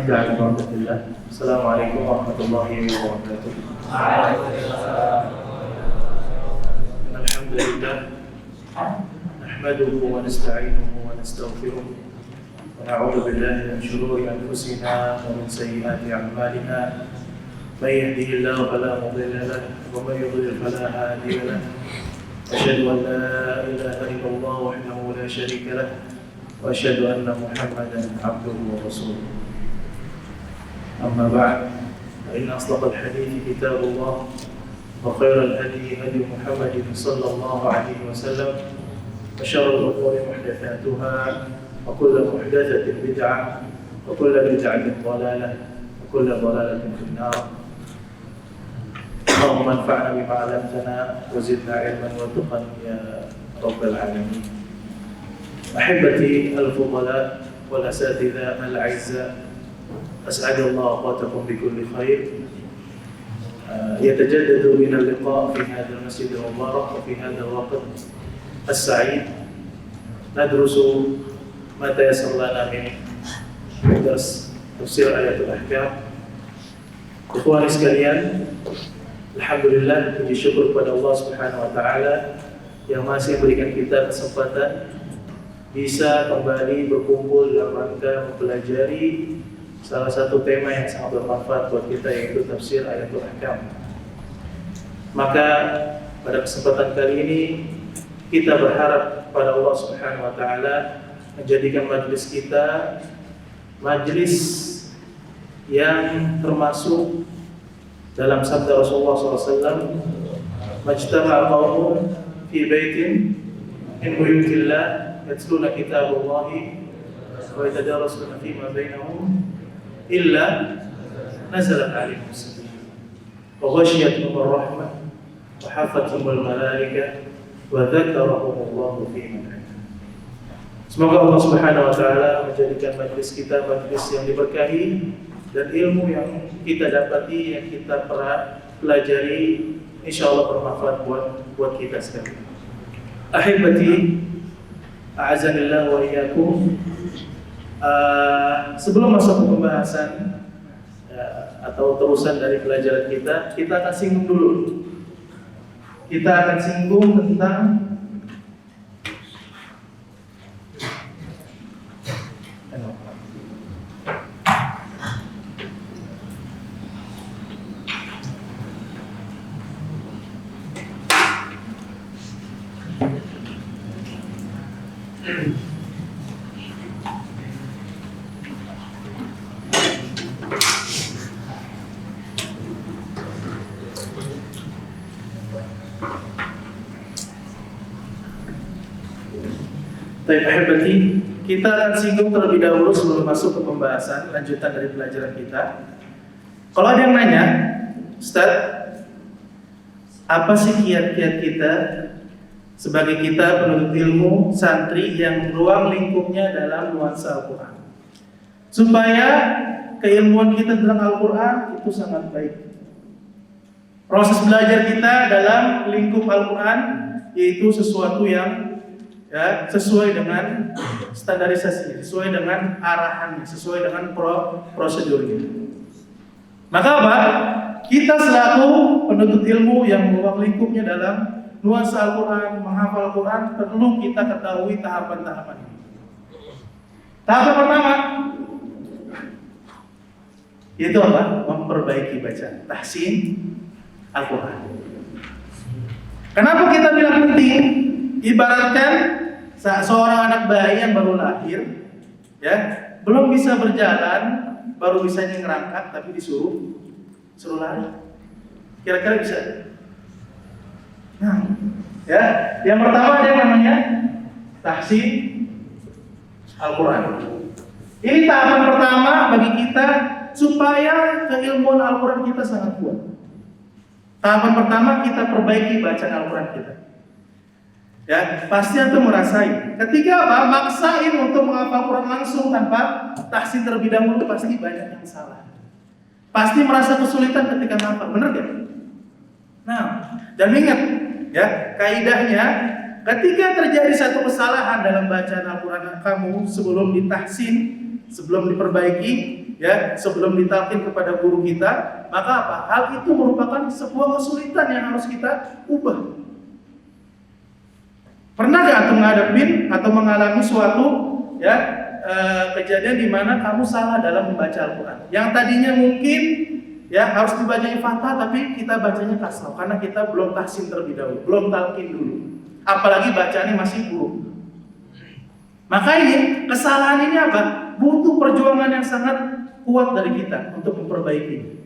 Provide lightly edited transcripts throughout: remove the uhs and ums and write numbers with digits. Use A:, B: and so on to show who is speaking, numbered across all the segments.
A: بعد بركة الله. السلام عليكم ورحمة الله وبركاته. الحمد لله نحمده ونستعينه ونستغفره ونعوذ بالله من شرور أنفسنا ومن سيئات أعمالنا. من يهده الله فلا مضل له ومن يضلل فلا هادي له. أشهد أن لا إله إلا الله وحده لا شريك له وأشهد أن محمدا عبده ورسوله. أما بعد فإن أصدق الحديث كتاب الله وخير الهدي هدي محمد صلى الله عليه وسلم وشر الأمور محدثاتها وكل محدثة بدعة وكل بدعة ضلالة وكل ضلالة في النار. اللهم انفعنا بما علمتنا وزدنا علما وتقا يا رب العالمين. أحبتي الفضلاء والأساتذة الأعزاء، أسعد الله أوقاتكم بكل خير. يتجدد من اللقاء في هذا المسجد المبارك وفي هذا الوقت السعيد ندرس ما تيسر لنا من درس تفسير آيات الأحكام. Ikhwani sekalian, alhamdulillah, puji syukur kepada Allah Subhanahu wa taala yang masih memberikan kita kesempatan bisa kembali berkumpul dalam rangka mempelajari salah satu tema yang sangat bermanfaat buat kita, yaitu tafsir Ayatul Ahkam. Maka pada kesempatan kali ini kita berharap pada Allah Subhanahu wa taala menjadikan majelis kita majelis yang termasuk dalam sabda Rasulullah SAW, "Majtama'a qaumun fi baitin min buyutillah yatluna kitaballahi wa yatadarasuna fima bainahum illa nazalat 'alaihim as-sakinah wa ghashiyatuhum ar-rahmah wa hafathumul malaikah wa dzakarahumullahu fi man 'indah." Semoga Allah Subhanahu wa taala menjadikan majelis kita majelis yang diberkahi dan ilmu yang kita dapati, yang kita pelajari, insyaallah bermanfaat buat kita sekalian. Ahibati, a'azanillah wa iyyakum. Sebelum masuk ke pembahasan atau terusan dari pelajaran kita akan singgung dulu. Kita akan singgung tentang Ahibati, kita akan singgung terlebih dahulu sebelum masuk ke pembahasan lanjutan dari pelajaran kita. Kalau ada yang nanya, Ustaz, apa sih kiat-kiat kita sebagai kita penuntut ilmu, santri yang ruang lingkupnya dalam nuansa Al-Quran, supaya keilmuan kita tentang Al-Quran itu sangat baik. Proses belajar kita dalam lingkup Al-Quran yaitu sesuatu yang sesuai dengan standarisasi, sesuai dengan arahannya, sesuai dengan prosedurnya. Maka apa? Kita selaku penuntut ilmu yang ruang lingkupnya dalam nuansa Al-Quran, menghafal Al-Quran, perlu kita ketahui tahapan-tahapan ini. Tahapan pertama yaitu apa? Memperbaiki bacaan, tahsin Al-Quran. Kenapa kita bilang penting? Ibaratkan seorang anak bayi yang baru lahir, ya, belum bisa berjalan, baru bisa ngerangkak, tapi disuruh lari. Kira-kira bisa? Nah, ya, yang pertama ada yang namanya tahsin Al-Quran. Ini tahapan pertama bagi kita supaya keilmuan Al-Quran kita sangat kuat. Tahapan pertama kita perbaiki bacaan Al-Quran kita. Ya, pasti antum merasain. Ketika apa? Maksain untuk menghafal Quran langsung tanpa tahsin terlebih dahulu, pasti banyak yang salah. Pasti merasa kesulitan ketika menghafal, benar gak? Nah, dan ingat, ya, kaidahnya ketika terjadi satu kesalahan dalam bacaan Al-Quran kamu sebelum ditahsin, sebelum diperbaiki, ya sebelum ditalkin kepada guru kita, maka apa? Hal itu merupakan sebuah kesulitan yang harus kita ubah. Pernah gak antum ngadepin atau mengalami suatu ya kejadian di mana kamu salah dalam membaca Al-Quran? Yang tadinya mungkin ya harus dibacanya fathah, tapi kita bacanya kasrah karena kita belum tahsin terlebih dahulu, belum talqin dulu. Apalagi bacaannya masih buruk. Maka ini kesalahan ini apa? Butuh perjuangan yang sangat kuat dari kita untuk memperbaiki.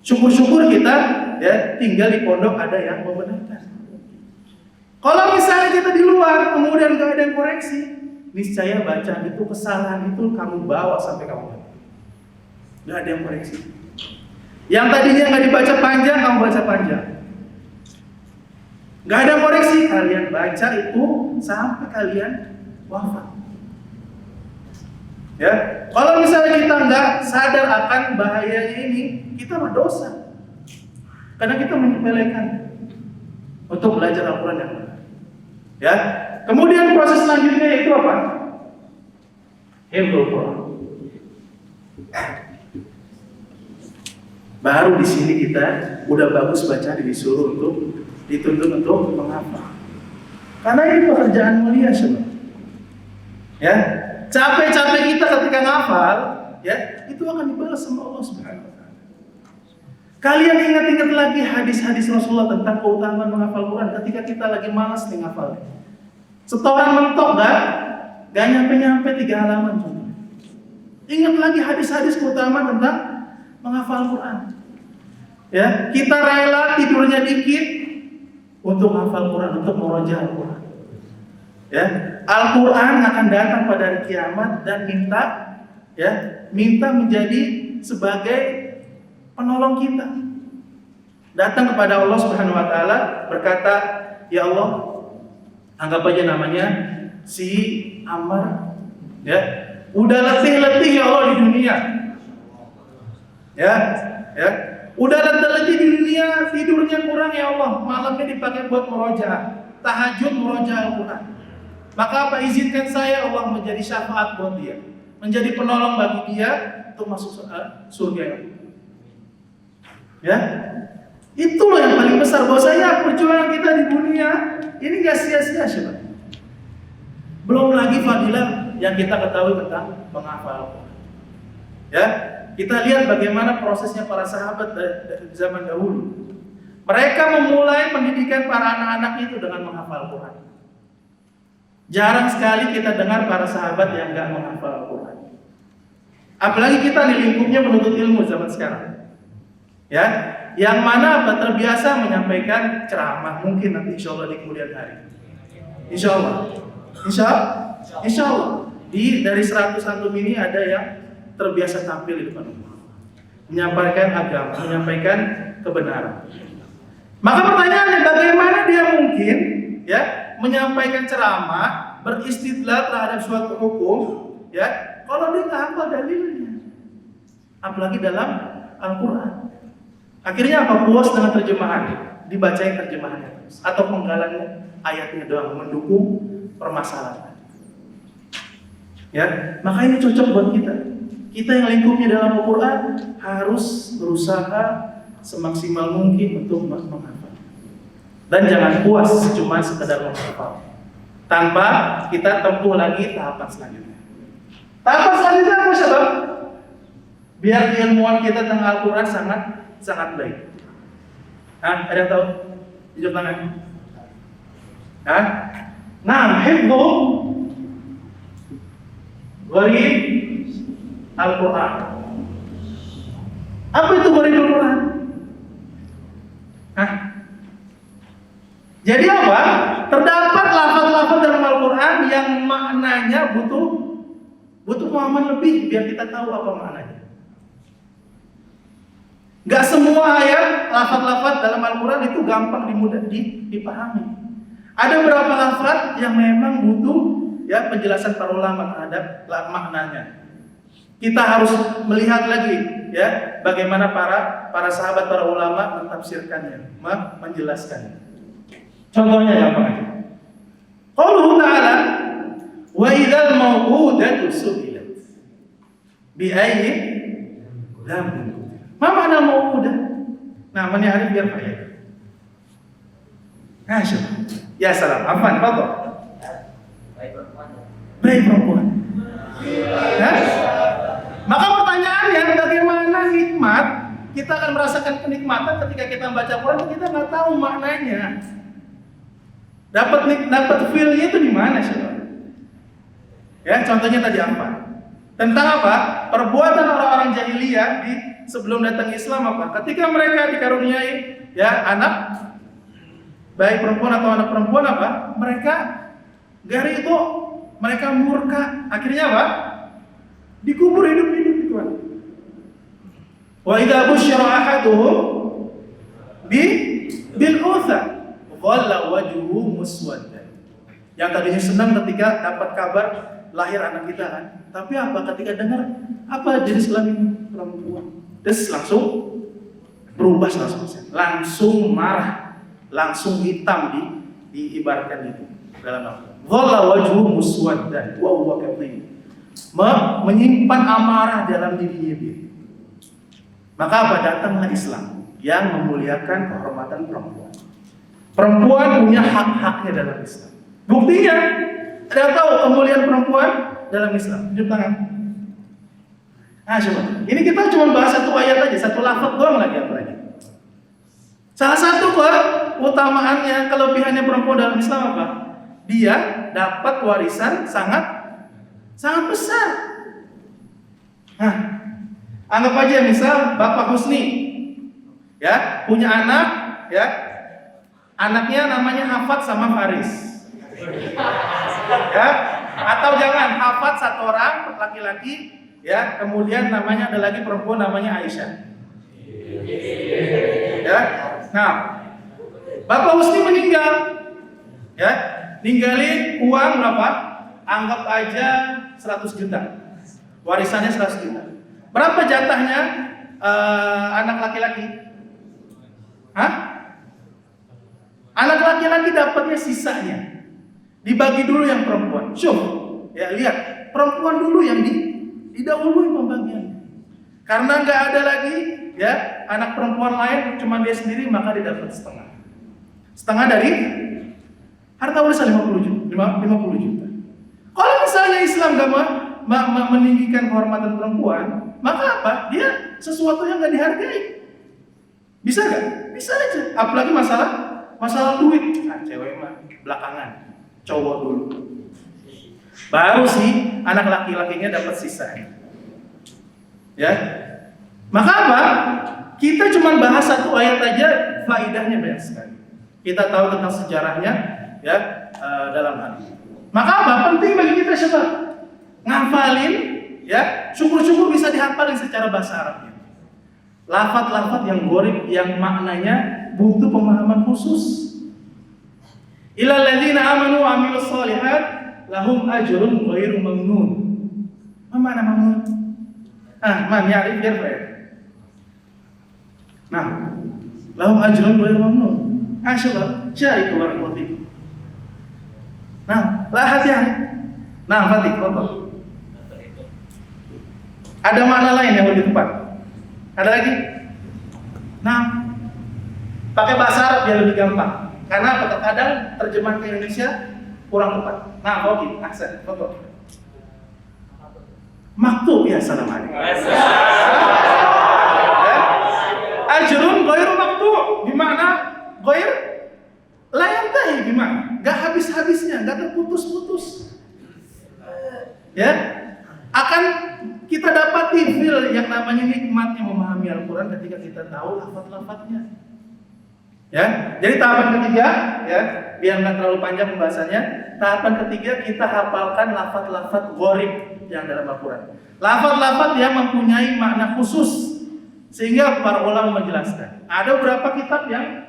A: Syukur-syukur kita ya tinggal di pondok ada yang membenarkan. Kalau misalnya kita di luar kemudian gak ada yang koreksi, niscaya bacaan itu, kesalahan itu kamu bawa sampai kamu mati. Gak ada yang koreksi. Yang tadinya gak dibaca panjang, kamu baca panjang. Gak ada yang koreksi, kalian baca itu sampai kalian wafat. Ya, kalau misalnya kita nggak sadar akan bahayanya ini, kita berdosa. Karena kita menyepelekan untuk belajar Al-Quran yang benar. Ya, kemudian proses selanjutnya itu apa? Hifdzul Quran. Baru di sini kita udah bagus baca, disuruh untuk dituntut untuk menghafal. Karena ini pekerjaan mulia semua. Ya, capek-capek kita ketika ngafal, ya, itu akan dibalas sama Allah Subhanahu wa taala. Kalian ingat-ingat lagi hadis-hadis Rasulullah tentang keutamaan menghafal Quran ketika kita lagi malas nih ngafal. Setoran mentok gak nyampe-nyampe 3 halaman cuma. Ingat lagi hadis-hadis keutamaan tentang menghafal Quran. Ya, kita rela tidurnya dikit untuk hafal Quran, untuk murojaah Al-Quran. Ya, Al-Quran akan datang pada hari kiamat dan minta menjadi sebagai penolong kita. Datang kepada Allah Subhanahu wa taala berkata, "Ya Allah, anggap aja namanya si Ammar, ya. Udah letih-letih ya Allah di dunia. Ya. Udah letih-letih di dunia, tidurnya kurang ya Allah. Malamnya dipakai buat murojaah, tahajud murojaah Al-Quran. Maka apa, izinkan saya Allah menjadi syafaat buat dia, menjadi penolong bagi dia untuk masuk surga." Ya, itulah yang paling besar. Bahwasanya perjuangan kita di dunia ini gak sia-sia, syabab. Belum lagi fadilah yang kita ketahui tentang menghafal. Ya, kita lihat bagaimana prosesnya para sahabat dari zaman dahulu. Mereka memulai pendidikan para anak-anak itu dengan menghafal Quran. Jarang sekali kita dengar para sahabat yang gak menghafal Al-Quran. Apalagi kita di lingkupnya menuntut ilmu zaman sekarang. Ya, yang mana terbiasa menyampaikan ceramah, mungkin nanti insya Allah di kemudian hari. Insya Allah. Dari 100 antum ini ada yang terbiasa tampil di depan umum, menyampaikan agama, menyampaikan kebenaran. Maka pertanyaannya, bagaimana dia mungkin ya menyampaikan ceramah, beristidlal terhadap suatu hukum, ya, kalau dia nggak hafal dalilnya, apalagi dalam Al-Quran. Akhirnya apa? Puas dengan terjemahan, dibacain terjemahannya terus, atau penggalan ayatnya doang mendukung permasalahan. Ya, maka ini cocok buat kita. Kita yang lingkupnya dalam Al-Quran harus berusaha semaksimal mungkin untuk menghafal. Dan jangan puas cuma sekedar menghafal, tanpa kita tempuh lagi tahapan selanjutnya. Tahapan selanjutnya apa sebab? Biar keilmuan kita tentang Al-Quran sangat baik. Ada yang tahu? Tunjuk tangan. Nah, hifdzu gharib Al-Quran. Apa itu gharib Al-Quran? Jadi apa? Terdapat lafaz-lafaz dalam Al-Quran yang maknanya butuh pemahaman lebih biar kita tahu apa maknanya. Gak semua ayat, lafaz-lafaz dalam Al-Quran itu gampang dipahami. Ada beberapa lafaz yang memang butuh ya penjelasan para ulama terhadap maknanya. Kita harus melihat lagi ya bagaimana para sahabat, para ulama mentafsirkannya, menjelaskannya. Contohnya gampang aja. Qauluhu ta'ala wa idzal mau'udatu su'ilat Bi ayyi lam. Ma makna mau'udah? Nah, man ya'rif biar faedah. Syukur. Ya salam. Afwan, fadhol. Baik perempuan. Nah, maka pertanyaannya bagaimana nikmat? Kita akan merasakan kenikmatan ketika kita membaca Quran, kita nggak tahu maknanya. Dapat feel-nya itu di mana sih? Ya, contohnya tadi apa? Tentang apa? Perbuatan orang-orang jahiliyah di sebelum datang Islam apa? Ketika mereka dikaruniai ya anak baik perempuan atau anak perempuan apa? Mereka dari itu mereka murka. Akhirnya apa? Dikubur hidup-hidup itu. Wa idza busyira ahaduhum bil untha dhalla wajhuhu muswaddan. Yang tadinya senang ketika dapat kabar lahir anak kita kan. Tapi apa ketika dengar apa jenis kelamin perempuan? Terus langsung berubah 100%. Langsung marah, langsung hitam diibaratkan itu dalam Al-Qur'an. Dhalla wajhuhu muswaddan wa huwa kadhib. Menyimpan amarah dalam dirinya dia. Maka apa? Datanglah Islam yang memuliakan kehormatan perempuan. Perempuan punya hak-haknya dalam Islam. Buktinya, ada tahu kemuliaan perempuan dalam Islam? Tunjuk tangan. Coba. Ini kita cuma bahas satu ayat aja, satu lafaz doang lagi apa lagi. Salah satu keutamaannya, kelebihannya perempuan dalam Islam apa? Dia dapat warisan sangat besar. Anggap aja misal Bapak Husni, ya punya anak, ya anaknya namanya Hafat sama Faris, ya atau jangan Hafat satu orang laki-laki, ya kemudian namanya ada lagi perempuan namanya Aisyah, ya. Nah Bapak Husni meninggal, ya ninggalin uang berapa? Anggap aja 100 juta, warisannya 100 juta. Berapa jatahnya anak laki-laki? Anak laki-laki dapatnya sisanya. Dibagi dulu yang perempuan. Ya lihat, perempuan dulu yang didahului pembagiannya. Karena nggak ada lagi ya anak perempuan lain, cuma dia sendiri, maka dia dapat setengah. Setengah dari harta warisan 50 juta. Kalau misalnya Islam gak meninggikan kehormatan perempuan, maka apa? Dia sesuatu yang gak dihargai. Bisa gak? Bisa aja. Apalagi masalah duit. Cewek mah belakangan, cowok dulu. Baru sih anak laki-lakinya dapat sisanya. Ya. Maka apa? Kita cuma bahas satu ayat aja, faidahnya banyak sekali. Kita tahu tentang sejarahnya, ya dalam hal ini. Maka apa? Penting bagi kita coba ngafalin, ya syukur-syukur bisa dihafalin secara bahasa Arabnya. Lafaz-lafaz yang gharib, yang maknanya butuh pemahaman khusus. Illal ladzina amanu wa amilus shalihat lahum ajrun ghairu mamnun. Mana mamnun? Man ya'rif yarfa. Nah, lahum ajrun ghairu mamnun. Coba cari keluar waktu. Nah, hati-hati. Nah, Fatih, foto. Ada makna lain yang lebih tepat? Ada lagi? Nah, pakai bahasa Arab biar lebih gampang. Karena kadang terjemahan ke Indonesia kurang tepat. Nah, oke, aksen, foto. Maktub ya, assalamualaikum. Ajrun ghairu maktub, gimana? Ghair la yantahi, gimana? Gak habis-habisnya, gak terputus-putus. Ya, akan kita dapati feel yang namanya nikmatnya memahami Al-Quran ketika kita tahu lafaz-lafaznya. Ya, jadi tahapan ketiga, ya, biar nggak terlalu panjang pembahasannya. Tahapan ketiga kita hafalkan lafaz-lafaz gharib yang dalam Al-Quran. Lafaz-lafaz yang mempunyai makna khusus sehingga para ulama menjelaskan. Ada beberapa kitab yang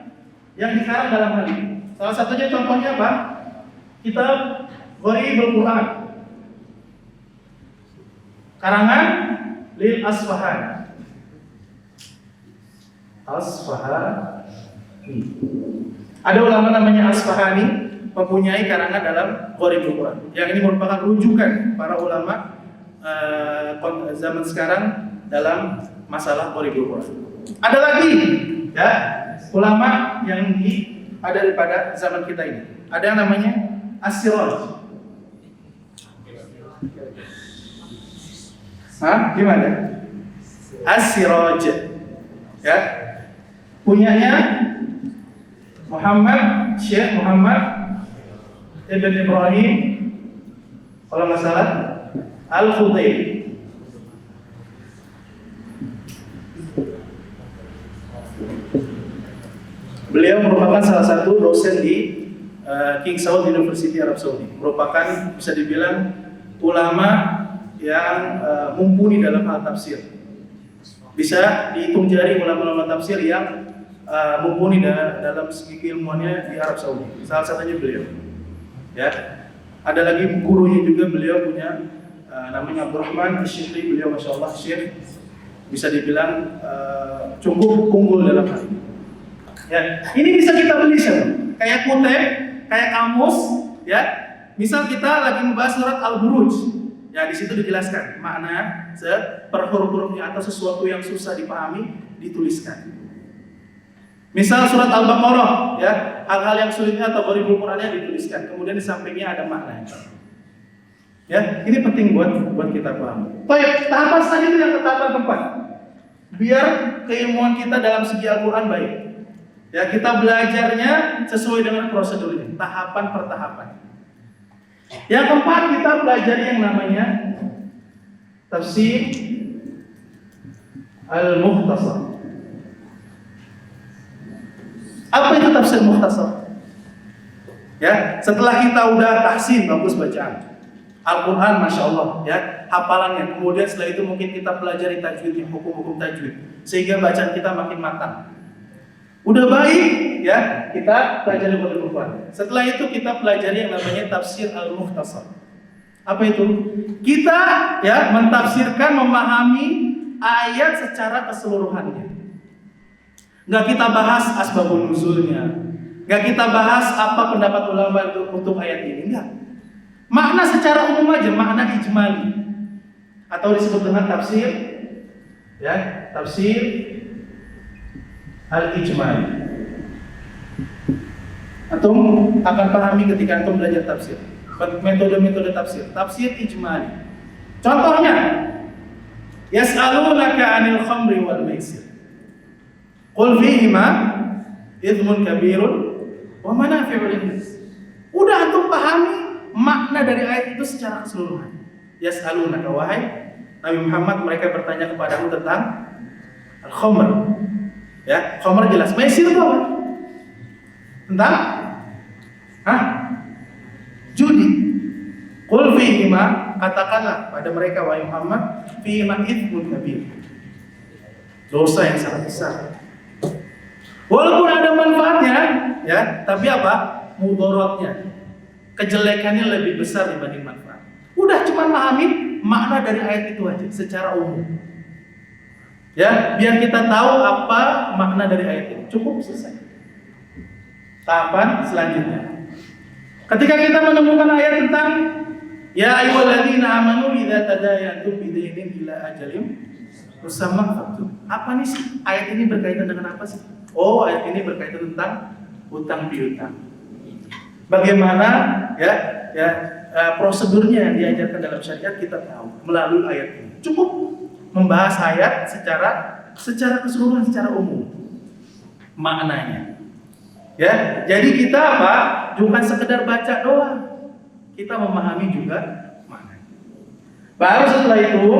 A: dikarang dalam hal ini. Salah satunya contohnya apa? Kitab Gharibul Quran, karangan Lil Asfahani. Ada ulama namanya Asfahani mempunyai karangan dalam Gharibul Quran. Yang ini merupakan rujukan para ulama zaman sekarang dalam masalah Qoribul Quran. Ada lagi ya ulama yang ada pada zaman kita ini. Ada yang namanya As-Siraj. Gimana? As-Siraj. Ya. Punyanya Syekh Muhammad Ibn Ibrahim, kalau nggak salah, Al-Khudairi. Beliau merupakan salah satu dosen di King Saud University Arab Saudi. Merupakan bisa dibilang ulama yang mumpuni dalam hal tafsir. Bisa dihitung jari ulama-ulama tafsir yang mumpuni dalam segi ilmuannya di Arab Saudi. Salah satunya beliau. Ya, ada lagi gurunya juga, beliau punya namanya Abdurrahman Asy-Syihri. Beliau masya Allah syekh, bisa dibilang cukup unggul dalam hal ini. Ya, ini bisa kita beli kayak kutip, kayak kamus, ya. Misal kita lagi membahas surat Al-Buruj, ya di situ dijelaskan makna per huruf-hurufnya atau sesuatu yang susah dipahami dituliskan. Misal surat Al-Baqarah, ya, hal-hal yang sulitnya atau Qoribul Qurannya dituliskan, kemudian di sampingnya ada maknanya. Ya, ini penting buat kita paham. Baik, tahapan selanjutnya yang tahapan keempat. Biar keilmuan kita dalam segi Al-Quran baik. Ya, kita belajarnya sesuai dengan prosedurnya, tahapan per tahapan. Yang keempat, kita belajar yang namanya tafsir al-mukhtasar. Apa itu tafsir mukhtasar? Ya, setelah kita udah tahsin bagus bacaan Al-Quran, masya Allah, ya, hafalannya. Kemudian setelah itu mungkin kita pelajari tajwidnya, hukum-hukum tajwid, sehingga bacaan kita makin matang. Udah baik, ya, kita pelajari Qoribul Quran. Setelah itu kita pelajari yang namanya tafsir al-mukhtasar. Apa itu? Kita ya mentafsirkan, memahami ayat secara keseluruhannya. Nggak kita bahas asbabun nuzulnya, nggak kita bahas apa pendapat ulama untuk ayat ini, enggak. Makna secara umum aja, makna ijmali, atau disebut dengan tafsir, ya, tafsir al-ijmali. Antum akan pahami ketika antum belajar tafsir, metode-metode tafsir, tafsir ijmali. Contohnya, yas'alunaka 'anil khamri wal maisir. Qul fihima ithmun kabirun wa manafi'u lin-nas. Udah antum pahami makna dari ayat itu secara keseluruhan. Yas'alunaka, wahai Nabi Muhammad, mereka bertanya kepadamu tentang al-khamr. Ya, khamr jelas. Maisir itu apa? Tentang judi. Qul fihima, katakanlah pada mereka wahai Muhammad, fihima ithmun kabir. Dosa yang sangat besar. Walaupun ada manfaatnya, ya, tapi apa? Mudaratnya, kejelekannya lebih besar dibanding manfaat. Udah cuma memahami makna dari ayat itu aja secara umum. Ya, biar kita tahu apa makna dari ayat ini. Cukup, selesai. Tahapan selanjutnya, ketika kita menemukan ayat tentang ya ayyuhalladzina amanu idza tadayantum bidainin ila ajalim musamma faktub. Apa nih sih ayat ini berkaitan dengan apa sih? Oh, ayat ini berkaitan tentang hutang piutang. Bagaimana prosedurnya yang diajarkan dalam syariat kita tahu melalui ayat ini. Cukup membahas ayat secara keseluruhan, secara umum maknanya. Ya, jadi kita apa? Bukan sekedar baca doang, kita memahami juga maknanya. Baru setelah itu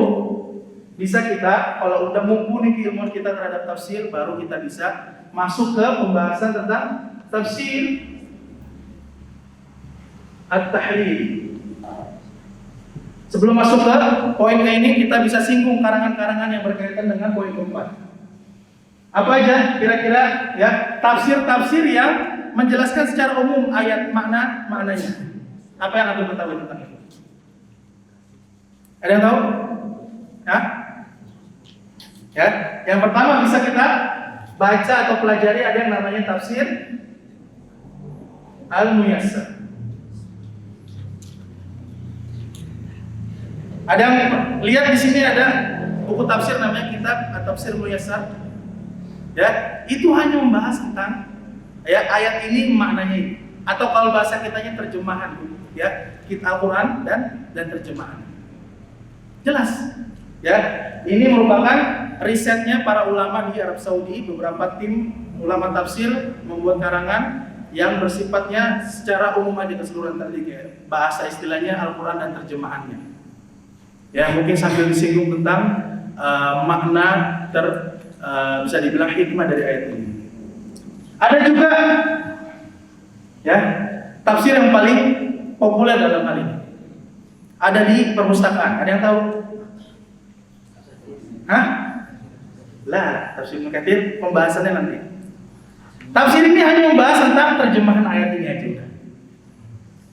A: bisa kita, kalau udah mumpuni keilmuan kita terhadap tafsir, baru kita bisa masuk ke pembahasan tentang tafsir at-tahlil. Sebelum masuk ke poin ini, kita bisa singgung karangan-karangan yang berkaitan dengan poin keempat. Apa aja kira-kira ya tafsir-tafsir yang menjelaskan secara umum ayat maknanya. Apa yang Anda ketahui tentang itu? Ada yang tahu? Ya, yang pertama bisa kita baca atau pelajari ada yang namanya tafsir al-muyassar. Ada yang lihat di sini ada buku tafsir namanya kitab At-Tafsir Muyassar. Ya, itu hanya membahas tentang ya ayat ini maknanya ini. Atau kalau bahasa kitanya terjemahan, ya, kitab Al-Qur'an dan terjemahan. Jelas. Ya, ini merupakan risetnya para ulama di Arab Saudi, beberapa tim ulama tafsir membuat karangan yang bersifatnya secara umum aja keseluruhan tadi, kayak bahasa istilahnya Al-Qur'an dan terjemahannya. Ya, mungkin sambil disinggung tentang makna bisa dibilang hikmah dari ayat ini. Ada juga ya tafsir yang paling populer dalam hal ini. Ada di perpustakaan. Ada yang tahu? Hah? Lah, tafsir Ibnu Katsir pembahasannya nanti. Tafsir ini hanya membahas tentang terjemahan ayat ini aja udah.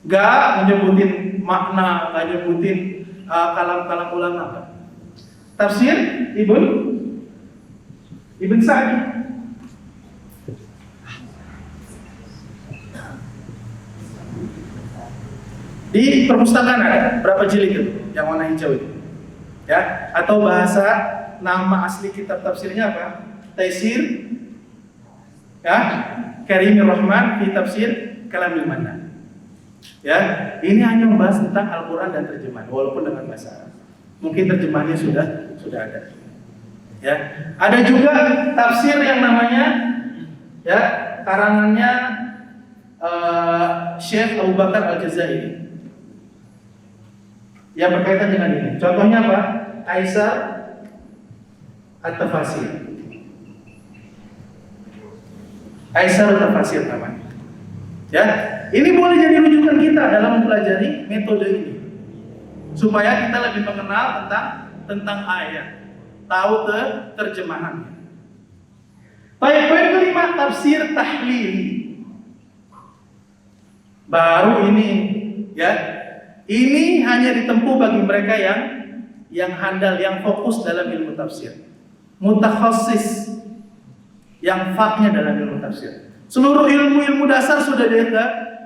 A: Gak menyebutin makna, gak nyebutin kalam-kalam ulama. Tafsir Ibn Sa'di. Di perpustakaan ada berapa jilid itu? Yang warna hijau itu. Ya, atau bahasa nama asli kitab tafsirnya apa? Taisir ya, Karimir Rahman fi Tafsir Kalamil Mannan. Ya, ini hanya membahas tentang Al-Qur'an dan terjemahan walaupun dengan bahasa Arab. Mungkin terjemahannya sudah ada. Ya, ada juga tafsir yang namanya ya, karangannya Syekh Abu Bakar Al-Jazairi. Yang berkaitan dengan ini. Contohnya apa? Aisar At-Tafasir. Aisar At-Tafasir namanya. Ya, ini boleh jadi rujukan kita dalam mempelajari metode ini. Supaya kita lebih mengenal tentang ayat, tahu terjemahannya. Baik, poin kelima, tafsir tahlili. Baru ini, ya. Ini hanya ditempuh bagi mereka yang handal, yang fokus dalam ilmu tafsir. Mutakhassis, yang faknya dalam ilmu tafsir. Seluruh ilmu dasar sudah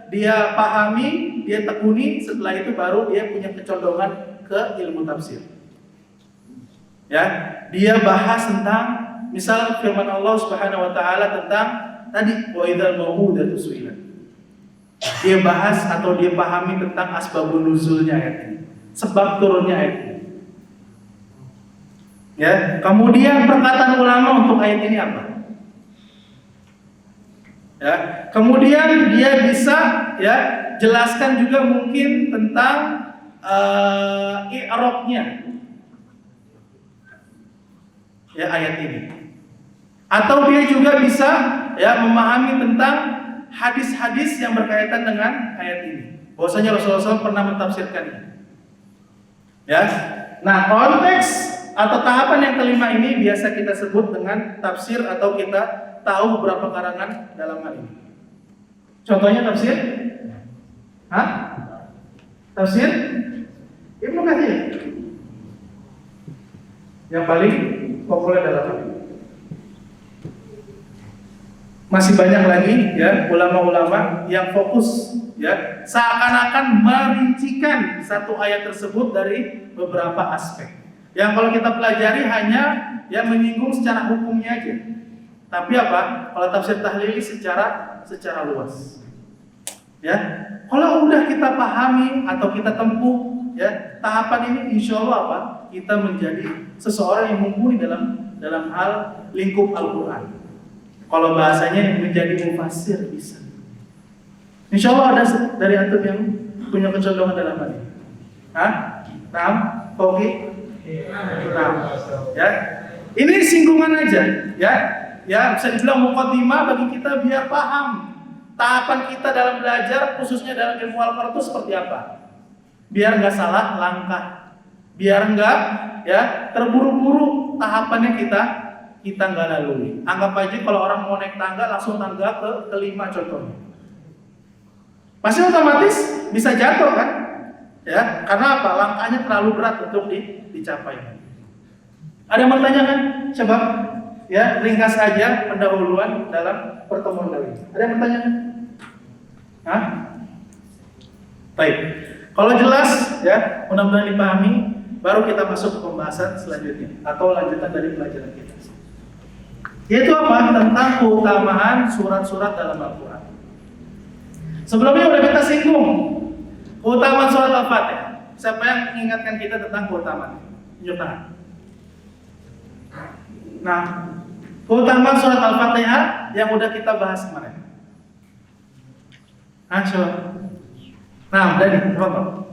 A: dia pahami, dia tekuni, setelah itu baru dia punya kecondongan ke ilmu tafsir. Ya, dia bahas tentang misal firman Allah Subhanahu wa taala tentang tadi wa idzal mau'udatu su'ilat. Dia bahas atau dia pahami tentang asbabun nuzulnya ayat ini, sebab turunnya ayat ini. Ya, kemudian perkataan ulama untuk ayat ini apa? Ya, kemudian dia bisa ya jelaskan juga mungkin tentang i'rabnya ya ayat ini. Atau dia juga bisa ya memahami tentang hadis-hadis yang berkaitan dengan ayat ini. Bahwasanya Rasulullah SAW pernah mentafsirkannya. Ya. Nah, konteks atau tahapan yang kelima ini biasa kita sebut dengan tafsir atau kita tahu beberapa karangan dalam hal ini. Contohnya tafsir? Hah? Tafsir Ibnu Katsir. Yang paling populer dalam hal ini. Masih banyak lagi ya ulama-ulama yang fokus ya seakan-akan merincikan satu ayat tersebut dari beberapa aspek. Yang kalau kita pelajari hanya ya menyinggung secara hukumnya aja. Tapi apa? Kalau tafsir tahlili secara luas. Ya. Kalau udah kita pahami atau kita tempuh ya tahapan ini, insya Allah apa? Kita menjadi seseorang yang mumpuni dalam hal lingkup Al-Qur'an. Kalau bahasanya menjadi mufassir bisa. Insya Allah ada dari antum yang punya kecondongan dalam hal ini. Hah? Naam? Oke? Naam. Ya. Ini singgungan aja, ya. Ya, bisa dibilang muqaddimah bagi kita biar paham tahapan kita dalam belajar, khususnya dalam ilmu Al-Qur'an itu seperti apa. Biar nggak salah langkah. Biar nggak ya terburu-buru tahapannya kita nggak lalui. Anggap aja kalau orang mau naik tangga langsung tangga kelima contohnya. Pasti otomatis bisa jatuh kan? Ya, karena apa? Langkahnya terlalu berat untuk dicapai. Ada yang bertanya kan? Coba ya ringkas aja pendahuluan dalam pertemuan kali ini. Ada yang bertanya kan? Hah? Baik. Kalau jelas ya, mudah-mudahan dipahami baru kita masuk ke pembahasan selanjutnya atau lanjutan dari pelajaran kita. Yaitu apa? Tentang keutamaan surat-surat dalam Al-Quran. Sebelumnya udah kita singgung keutamaan surat Al-Fatihah. Siapa yang mengingatkan kita tentang keutamaan? Tunjuk tangan. Nah, keutamaan surat Al-Fatihah yang udah kita bahas kemarin. Nah, dari Romo.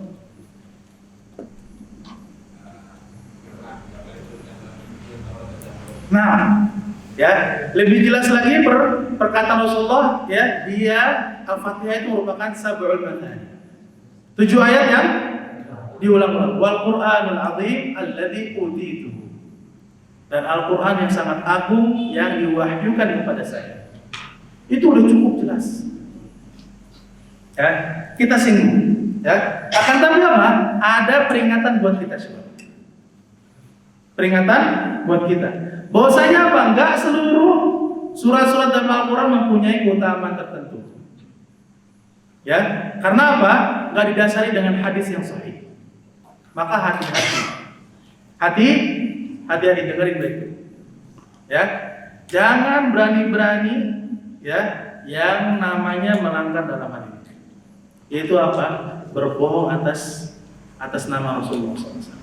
A: Nah, ya, lebih jelas lagi perkataan Rasulullah, ya, dia Al-Fatihah itu merupakan sab'ul mathani. 7 ayat yang diulang-ulang. Wal Qur'anul azim alladzi utituhu. Dan Al-Qur'an yang sangat agung yang diwahyukan kepada saya. Itu udah cukup jelas. Ya, kita singgung, ya. Akan tapi apa? Ada peringatan buat kita semua. Peringatan buat kita. Bahwasanya apa? Enggak seluruh surat-surat dalam Al-Quran mempunyai keutamaan tertentu. Ya, karena apa? Enggak didasari dengan hadis yang sahih. Maka hati-hati dengerin baik-baik. Ya, jangan berani-berani ya yang namanya melanggar dalam hal ini. Yaitu apa? Berbohong atas nama Rasulullah SAW.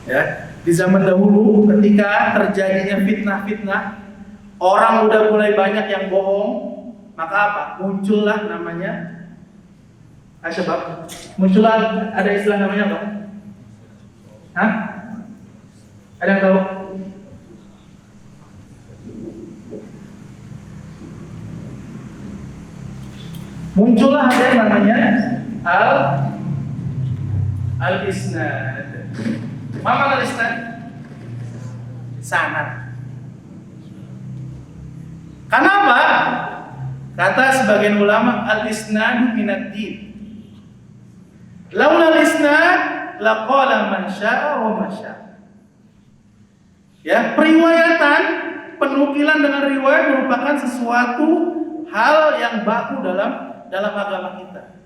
A: Ya, di zaman dahulu ketika terjadinya fitnah-fitnah, orang udah mulai banyak yang bohong, maka apa? Muncullah namanya sebab muncullah ada istilah namanya apa? Hah? Ada yang tahu? Muncullah ada yang namanya al-isnad. Apa al-isnad? Sanad. Kenapa? Kata sebagian ulama, al-isnad minad din. Laula al-isnad laqala man syaa wa ma syaa. Ya, periwayatan, penukilan dengan riwayat merupakan sesuatu hal yang baku dalam agama kita.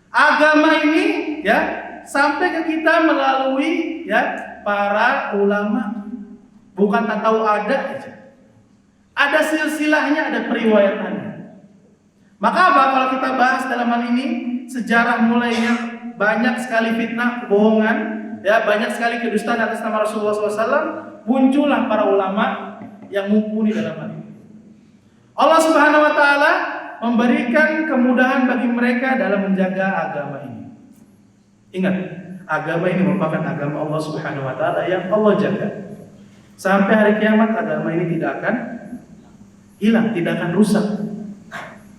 A: Agama ini ya sampai ke kita melalui ya para ulama. Bukan tak tahu ada aja. Ada silsilahnya, ada periwayatannya. Maka apa kalau kita bahas dalam hal ini sejarah mulainya banyak sekali fitnah, kebohongan, ya banyak sekali kedustaan atas nama Rasulullah SAW, muncullah para ulama yang mumpuni dalam hal ini. Allah Subhanahu Wa Taala memberikan kemudahan bagi mereka dalam menjaga agama ini. Ingat, agama ini merupakan agama Allah Subhanahu Wa Taala yang Allah jaga. Sampai hari kiamat agama ini tidak akan hilang, tidak akan rusak.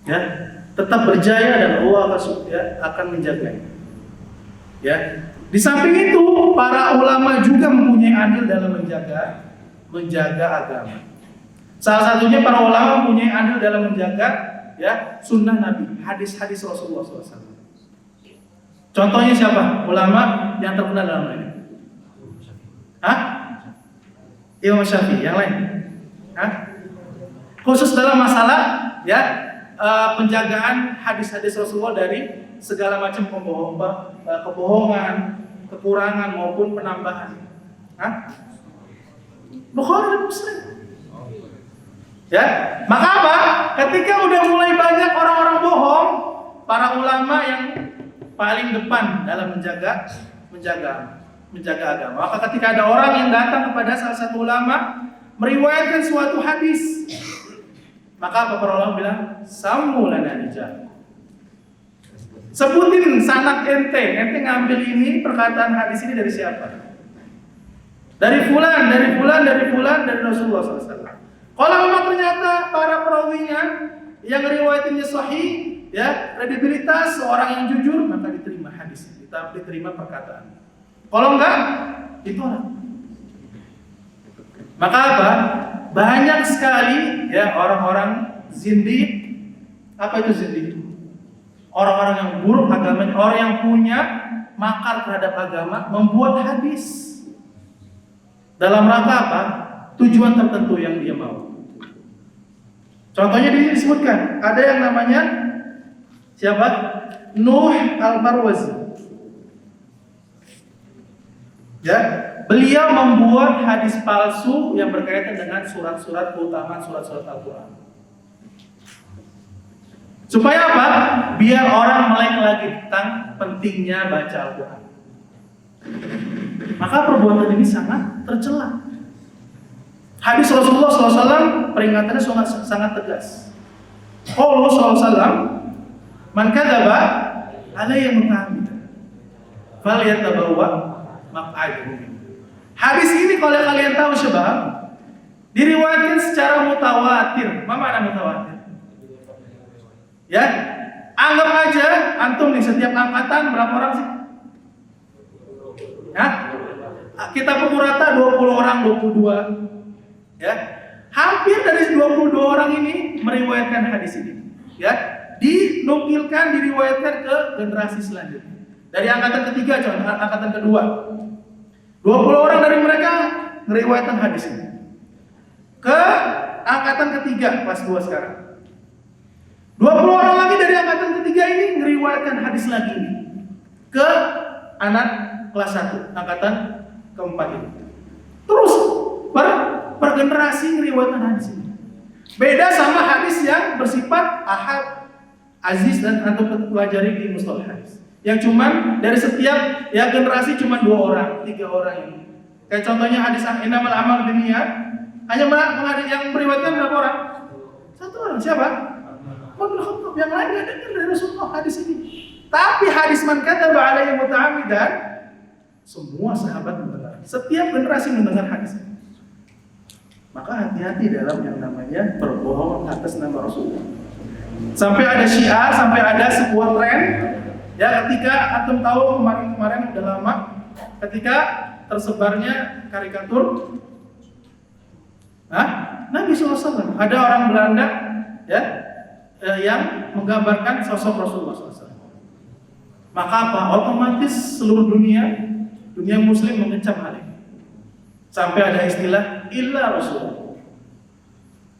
A: Ya, tetap berjaya dan Allah akan menjaganya. Ya, di samping itu para ulama juga mempunyai andil dalam menjaga agama. Salah satunya para ulama mempunyai andil dalam menjaga ya sunnah Nabi, hadis-hadis Rasulullah SAW. Contohnya siapa? Ulama yang terkenal dalam ini. Hah? Imam Syafi'i, yang lain? Hah? Khusus dalam masalah ya penjagaan hadis-hadis Rasulullah dari segala macam kebohongan, kekurangan maupun penambahan. Hah? Bukhari dan Muslim. Ya, maka apa? Ketika udah mulai banyak orang-orang bohong, para ulama yang paling depan dalam menjaga agama. Maka ketika ada orang yang datang kepada salah satu ulama meriwayatkan suatu hadis, maka apa para ulama bilang? Sammu lana rijal. Sebutin sanad ente ngambil ini perkataan hadis ini dari siapa? Dari fulan, dari Rasulullah SAW. Kalau memang ternyata para perawinya yang riwayatinnya sahih, ya kredibilitas seorang yang jujur, maka diterima hadis, diterima perkataan. Kalau enggak, ditolak. Maka apa? Banyak sekali ya orang-orang zindiq. Apa itu zindiq? Orang-orang yang buruk agamanya, orang yang punya makar terhadap agama, membuat hadis dalam rangka apa? Tujuan tertentu yang dia mau. Contohnya disebutkan, ada yang namanya siapa? Nuh al-Marwazi. Ya, beliau membuat hadis palsu yang berkaitan dengan surat-surat keutamaan surat-surat Al-Quran. Supaya apa? Biar orang melek lagi tentang pentingnya baca Al-Quran. Maka perbuatan ini sangat tercela. Hadis Rasulullah SAW peringatannya sangat tegas. Allah SAW, man kadzaba alayya muta'ammidan falyatabawwa maq'adahu. Hadis ini kalau kalian tahu sebab diriwayatkan secara mutawatir. Apa makna mutawatir? Ya, anggap aja antum nih setiap angkatan berapa orang sih? Ya, kita pukul rata 20 orang, 22. Ya, hampir dari 22 orang ini meriwayatkan hadis ini. Ya, dinukilkan, diriwayatkan ke generasi selanjutnya. Dari angkatan ketiga, angkatan kedua. 20 orang dari mereka meriwayatkan hadis ini. Ke angkatan ketiga, kelas 2 sekarang. 20 orang lagi dari angkatan ketiga ini meriwayatkan hadis lagi ini ke anak kelas 1, angkatan keempat ini. Terus per generasi meriwayatkan hadis ini. Beda sama hadis yang bersifat ahad, aziz dan antum pelajari di mustalah hadis. Yang cuman dari setiap ya generasi cuma 2 orang, 3 orang ini. Kayak contohnya hadis innamal a'malu binniyat, hanya yang meriwayatkan berapa orang? 1 orang. Siapa? Yang lain nggak dengar dari Rasulullah hadis ini. Tapi hadis man kadzaba alayya muta'ammidan, semua sahabat mendengar. Setiap generasi mendengar hadis ini. Maka hati-hati dalam yang namanya berbohong atas nama Rasulullah. Sampai ada syiar, sampai ada sebuah tren. Ya, ketika antum tahu kemarin udah lama, ketika tersebarnya karikatur, Nabi SAW. Ada orang Belanda, ya, yang menggambarkan sosok Rasulullah SAW. Maka apa? Otomatis seluruh dunia Muslim mengecam hal ini. Sampai ada istilah illa Rasulullah.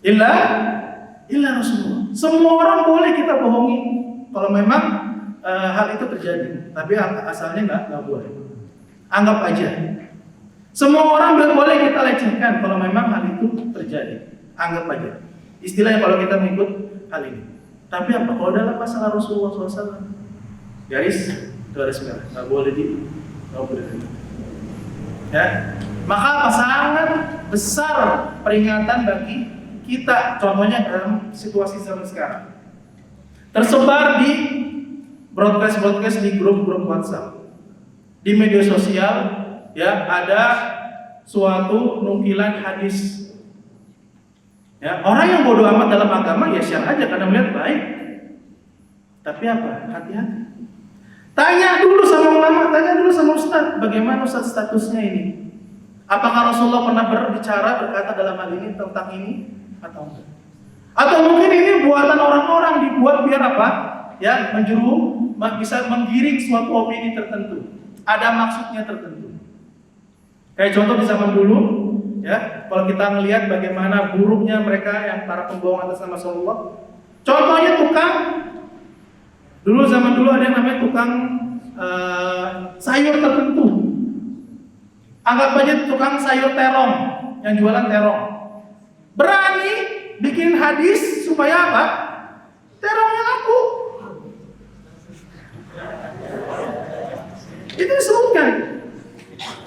A: Illa Rasulullah. Semua orang boleh kita bohongi kalau memang hal itu terjadi. Tapi asalnya nggak boleh. Anggap aja. Semua orang boleh kita lecehkan kalau memang hal itu terjadi. Anggap aja. Istilahnya kalau kita mengikut hal ini. Tapi apa kalau dalam masalah Rasulullah SAW? Garis merah, nggak boleh ya. Maka apa? Sangat besar peringatan bagi kita. Contohnya dalam situasi zaman sekarang, tersebar di broadcast di grup-grup WhatsApp, di media sosial, ya ada suatu nukilan hadis. Ya, orang yang bodoh amat dalam agama ya share aja karena melihat baik. Tapi apa? Hati-hati. Tanya dulu sama ulama, tanya dulu sama ustaz, bagaimana ustaz statusnya ini? Apakah Rasulullah pernah berkata dalam hal ini tentang ini atau enggak? Atau mungkin ini buatan orang-orang dibuat biar apa? Ya, bisa menggiring suatu opini tertentu. Ada maksudnya tertentu. Kayak contoh di zaman dulu, ya, kalau kita melihat bagaimana buruknya mereka yang para pembohong atas nama Rasulullah. Contohnya tukang, zaman dulu ada yang namanya tukang sayur tertentu. Anggap aja tukang sayur terong, yang jualan terong. Berani bikin hadis supaya apa? Terongnya laku. Itu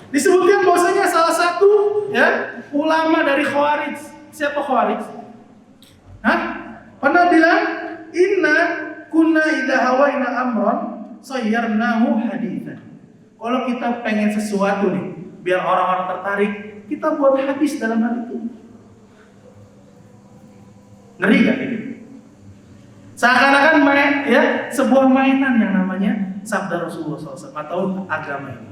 A: disebutkan bahwasanya salah satu ya ulama dari Khawarij. Siapa Khawarij? Pernah bilang inna kunna idza hawaina amran sayyarnahu haditsan. Kalau kita pengen sesuatu nih, biar orang-orang tertarik, kita buat hadis dalam hal itu. Ngeri gak ini? Seakan-akan sebuah mainan yang namanya sabda Rasulullah SAW atau agama ini.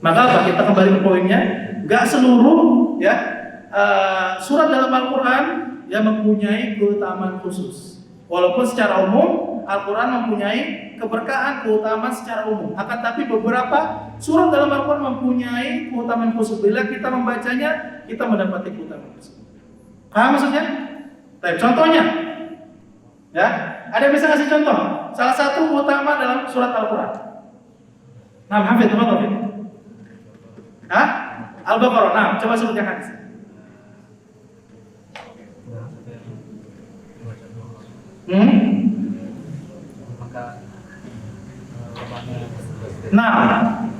A: Maka apa? Kita kembali ke poinnya. Gak seluruh surat dalam Al-Quran yang mempunyai keutamaan khusus. Walaupun secara umum Al-Quran mempunyai keberkahan, keutamaan secara umum. Akan tapi beberapa surat dalam Al-Quran mempunyai keutamaan khusus. Bila kita membacanya, kita mendapati keutamaan khusus. Paham maksudnya? Baik, contohnya, ya, ada yang bisa kasih contoh? Salah satu keutamaan dalam surat Al-Quran. Nah, Hafidh, Hah? Al-Baqarah. Nah, coba sebutkan hadis. Nah,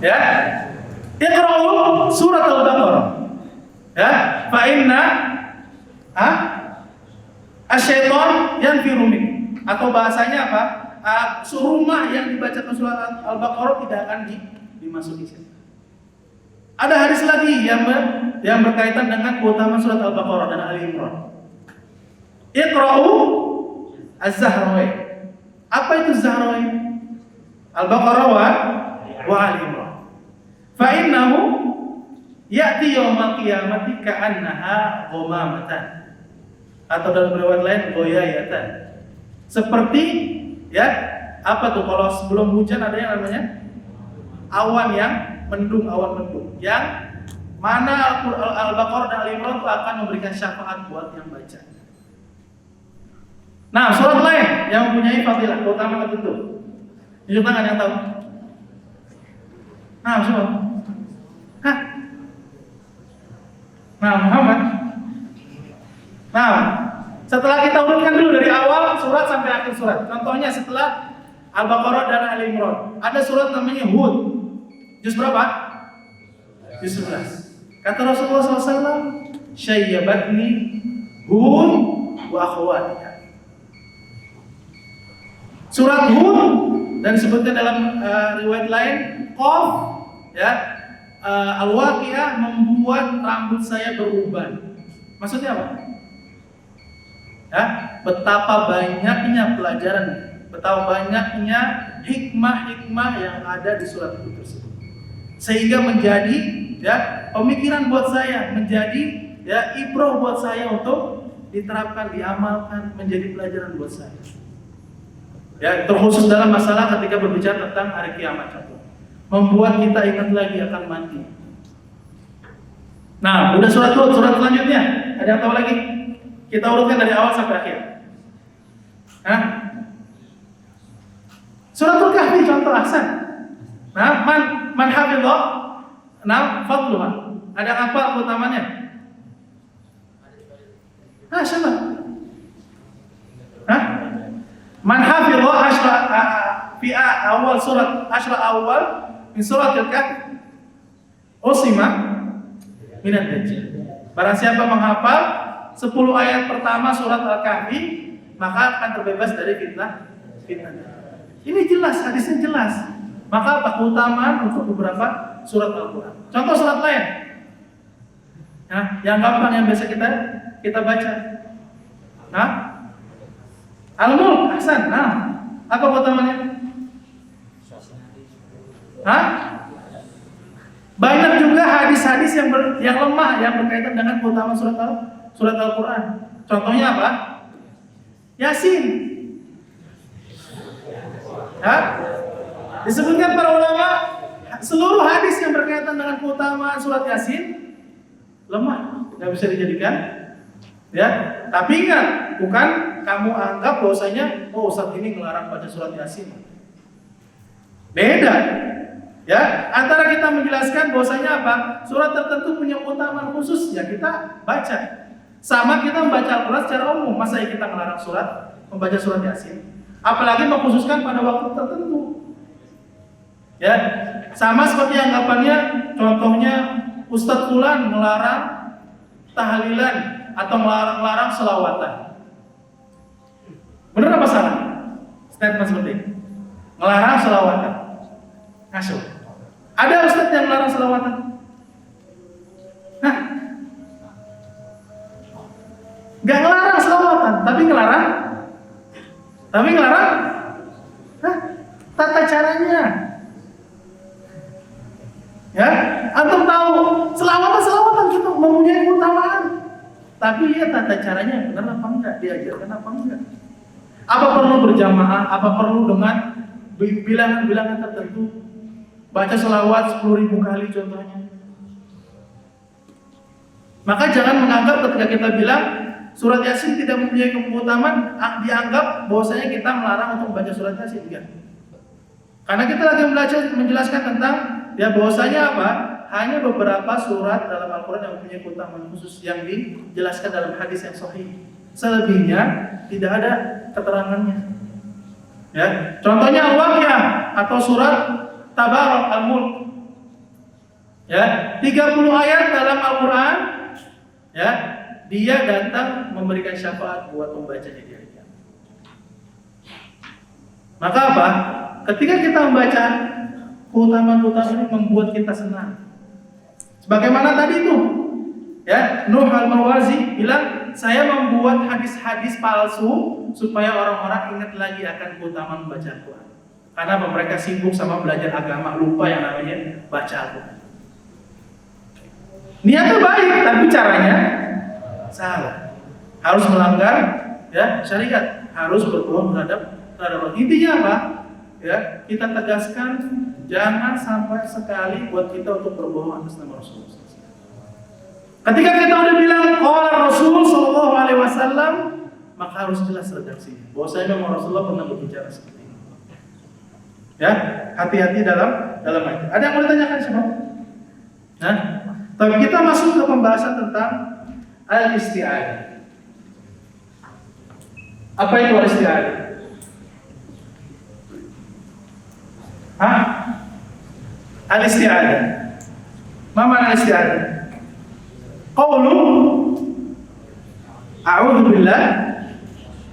A: ya. Iqra'u surat Al-Baqarah. Ya, fa inna asyaiton yanfiru min. Atau bahasanya apa? Surumah yang dibacakan surat Al-Baqarah tidak akan dimasuki. Ada hadis lagi yang berkaitan dengan keutamaan surat Al-Baqarah dan Ali Imran. Iqra'u Az-Zahrawi. Apa itu Zahrawi? Al-Baqarah wa Ali Imran. Fa innahu ya'ti yaumal qiyamati ka'annaha ghamamatan. Atau dalam riwayat lain goyayatan. Seperti ya, apa tuh kalau sebelum hujan ada yang namanya awan yang mendung, yang mana Al-Baqarah dan Al-Imran itu akan memberikan syafaat buat yang baca. Nah, surat lain yang mempunyai fadilah keutamaan tertentu. Tunjuk tangan yang tahu. Nah, semua. Hah? Nah, Muhammad. Nah, setelah kita urutkan dulu dari awal surat sampai akhir surat. Contohnya setelah Al-Baqarah dan Al-Imran, ada surat namanya Hud. Juz berapa? Juz 11. Kata Rasulullah SAW, "Syayyabatni Hud wa akhwatiha." Surat Hud dan disebutkan dalam riwayat lain Qaf, ya, Al-Waqiah membuat rambut saya beruban. Maksudnya apa? Ya, betapa banyaknya pelajaran, betapa banyaknya hikmah-hikmah yang ada di surat itu tersebut, sehingga menjadi ya pemikiran buat saya, menjadi ya ibrah buat saya untuk diterapkan, diamalkan, menjadi pelajaran buat saya. Ya, terkhusus dalam masalah ketika berbicara tentang hari kiamat, membuat kita ingat lagi akan mati. Nah, udah surat selanjutnya, ada yang tahu lagi? Kita urutkan dari awal sampai akhir. Hah? Suratul Kahfi contoh ahsan. Nah, man hafidhah, nah fadluha. Ada apa keutamanya? Siapa? Hah? Man hafidhah asyra fi awal surat asyra awal min suratul Kahfi usima minad dajjal. Barang siapa menghafal 10 ayat pertama surat Al-Kahfi, maka akan terbebas dari fitnah. Ini jelas, hadisnya jelas. Maka apa keutamaan untuk beberapa surat Al-Quran? Contoh surat lain, nah, yang gampang yang biasa kita baca. Nah, Al-Mulk, ahsan. Nah, apa keutamaannya? Hah? Banyak juga hadis-hadis yang lemah yang berkaitan dengan keutamaan surat Al-Quran. Contohnya apa? Yasin. Ya? Disebutkan para ulama, seluruh hadis yang berkaitan dengan keutamaan surat Yasin lemah, nggak bisa dijadikan. Ya, tapi ingat, bukan kamu anggap bahwasanya Ustaz ini melarang baca surat Yasin. Beda. Ya, antara kita menjelaskan bahwasanya apa? Surat tertentu punya keutamaan khusus, ya kita baca. Sama kita membaca Al-Quran secara umum, masa kita melarang membaca surat Yasin? Apalagi mengkhususkan pada waktu tertentu. Ya, sama seperti anggapannya, contohnya Ustadz Fulan melarang tahlilan atau melarang selawatan. Benar apa salah? Statement seperti ini. Melarang selawatan. Ngasuh. Ada Ustadz yang melarang selawatan? Hah? Gak ngelarang selawatan, tapi ngelarang. Hah? Tata caranya. Ya, antum tahu selawatan gitu mempunyai keutamaan. Tapi lihat tata caranya benar apa enggak, diajarkan apa enggak. Apa perlu berjamaah, apa perlu dengan bilangan-bilangan tertentu. Baca selawat 10.000 kali contohnya. Maka jangan menganggap ketika kita bilang surat Yasin tidak mempunyai keutamaan, dianggap bahwasanya kita melarang untuk membaca surat Yasin. Enggak. Karena kita lagi menjelaskan tentang ya bahwasanya apa? hanya beberapa surat dalam Al-Quran yang punya keutamaan khusus yang dijelaskan dalam hadis yang sahih. Selebihnya tidak ada keterangannya. Ya, contohnya Al-Waqiah atau surat Tabarak Al-Mulk. Ya, 30 ayat dalam Al-Quran. Ya, dia datang memberikan syafaat buat pembacanya di hari kiamat. Maka apa? Ketika kita membaca keutamaan-keutamaan ini membuat kita senang. Sebagaimana tadi itu, ya, Nuh Al-Marwazi bilang, saya membuat hadis-hadis palsu supaya orang-orang ingat lagi akan keutamaan membaca Al-Quran. Karena mereka sibuk sama belajar agama, lupa yang namanya baca Al-Quran. Niatnya baik, tapi caranya salah. Harus melanggar, ya, syariat, harus berbohong terhadap Allah. Intinya apa? Ya, kita tegaskan jangan sampai sekali buat kita untuk berbohong atas nama Rasulullah. Ketika kita udah bilang qala Rasul sallallahu alaihi wasallam, maka harus jelas redaksinya. Bahwasanya memang Rasulullah pernah berbicara seperti ini. Ya, hati-hati dalam ayat. Ada yang mau ditanyakan siapa? Nah, tapi kita masuk ke pembahasan tentang al-isti'adah. Apa itu al-isti'adah? Al-isti'adah. Ma makna al-isti'adah? Qaulu a'udzu billah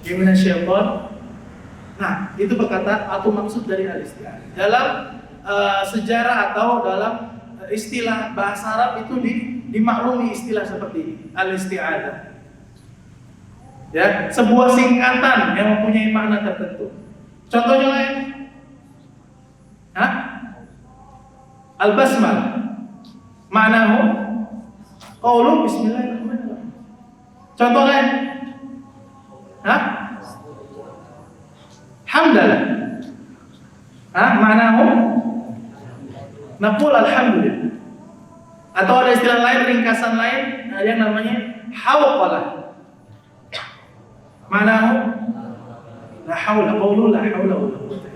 A: minasyaiton. Nah, itu perkataan atau maksud dari al-isti'adah. Dalam sejarah atau dalam istilah bahasa Arab itu dimaklumi istilah seperti ini, al-isti'adah. Ya, sebuah singkatan yang mempunyai makna tertentu. Contohnya lain. Al-basmalah. Ma'nahu qaulu bismillahirrahmanirrahim. Contoh lain. Hamdalah. Ma'nahu naqul alhamdulillah. Atau ada istilah lain, ringkasan lain yang namanya hawqalah. Ma'nahu la haula qaulu la haula wala quwwata.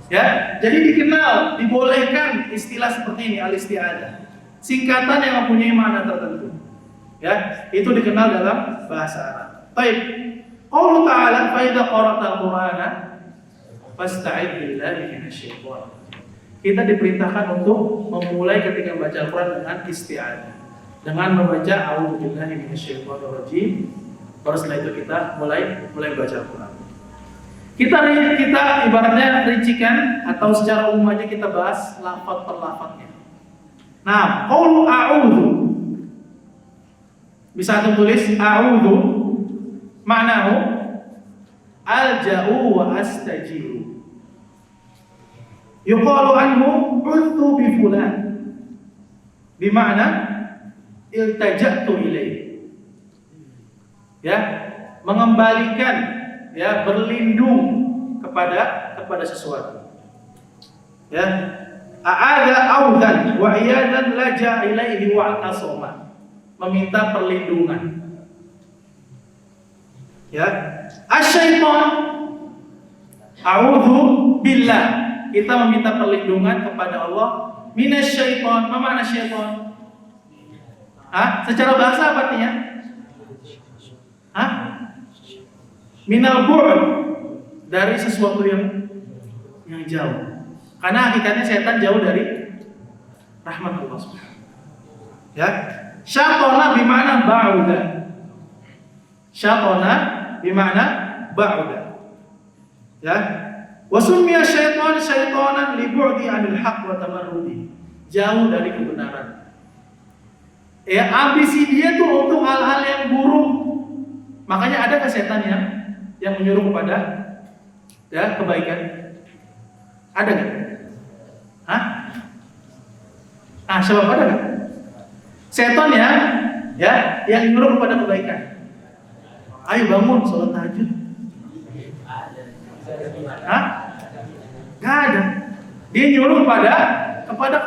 A: Ya, jadi dikenal, dibolehkan istilah seperti ini al-isti'adah. Singkatan yang mempunyai makna tertentu. Ya, itu dikenal dalam bahasa Arab. Baik. Qaulu ta'ala fa idza qara'tal Qur'ana fasta'id billahi minasyaitonir. Kita diperintahkan untuk memulai ketika membaca Al-Qur'an dengan isti'adah. Dengan membaca a'udzubillahi minasyaitonir rajim. Baru setelah itu kita mulai baca Al-Qur'an. Kita ibaratnya rincikan atau secara umum aja kita bahas lafaz per lafaznya. Nah, qaulu a'udzu. Bisa antum tulis a'udzu maknahu alja'u wa astajiru. Yuqalu anhu udtu bi fulan. Bima'na iltaja'tu ilaihi. Ya, mengembalikan, ya, berlindung kepada sesuatu. Ya, a'adha audan wa iyadan laja ilaihi wa atasoma. Meminta perlindungan. Ya, asyaiton a'udzu billah. Kita meminta perlindungan kepada Allah minasyaiton. Apa makna syaiton? Secara bahasa apa artinya? Minal bu'd, dari sesuatu yang jauh. Karena hakikatnya setan jauh dari rahmat Allah Subhanahu. Ya. Syatona bimana ba'uda. Syatona bimana ba'uda. Ya. Wa summiya syaitan syaitanan li bu'di 'anil haqq wa tamarrudi. Jauh dari kebenaran. Ya, ambisi dia tuh untuk hal-hal yang buruk. Makanya ada setan yang menyuruh kepada, ya, kebaikan? Ada nggak? Sebab ada nggak? Setan ya, yang menyuruh kepada kebaikan. Ayo bangun, sholat tahajud. Nggak ada. Dia nyuruh kepada